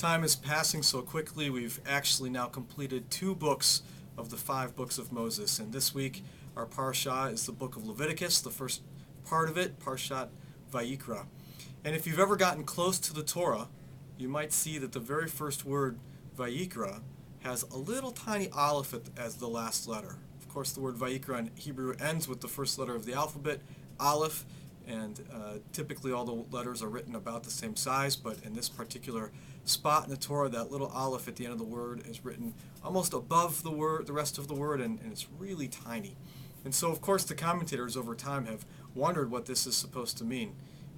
Time is passing so quickly. We've actually now completed 2 books of the 5 books of Moses. And this week, our parsha is the book of Leviticus, the first part of it, Parshat Vayikra. And if you've ever gotten close to the Torah, you might see that the very first word, Vayikra, has a little tiny aleph as the last letter. Of course, the word Vayikra in Hebrew ends with the first letter of the alphabet, aleph, and typically all the letters are written about the same size, but in this particular spot in the Torah, that little aleph at the end of the word is written almost above the rest of the word, and it's really tiny. And so, of course, the commentators over time have wondered what this is supposed to mean,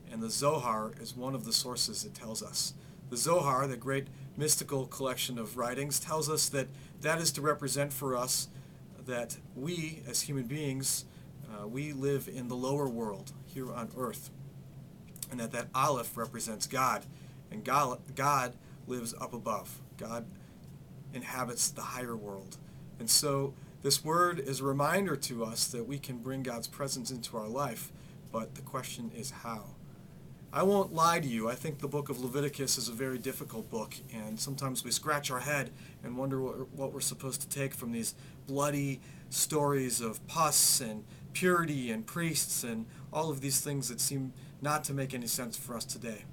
and the Zohar is one of the sources it tells us. The Zohar, the great mystical collection of writings, tells us that that is to represent for us that we, as human beings, we live in the lower world here on earth, and that aleph represents God, and God lives up above. God inhabits the higher world. And so this word is a reminder to us that we can bring God's presence into our life, but the question is how. I won't lie to you, I think the book of Leviticus is a very difficult book, and sometimes we scratch our head and wonder what we're supposed to take from these bloody stories of pus and purity and priests and all of these things that seem not to make any sense for us today.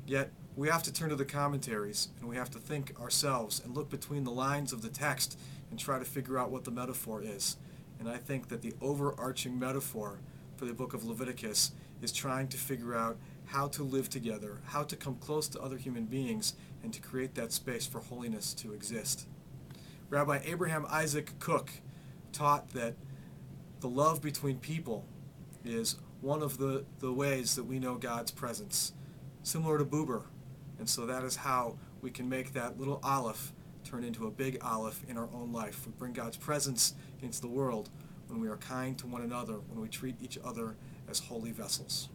Yet we have to turn to the commentaries, and we have to think ourselves and look between the lines of the text and try to figure out what the metaphor is. And I think that the overarching metaphor for the book of Leviticus is trying to figure out how to live together, how to come close to other human beings, and to create that space for holiness to exist. Rabbi Abraham Isaac Cook taught that the love between people is one of the ways that we know God's presence, similar to Buber. And so that is how we can make that little aleph turn into a big aleph in our own life. We bring God's presence into the world when we are kind to one another, when we treat each other as holy vessels.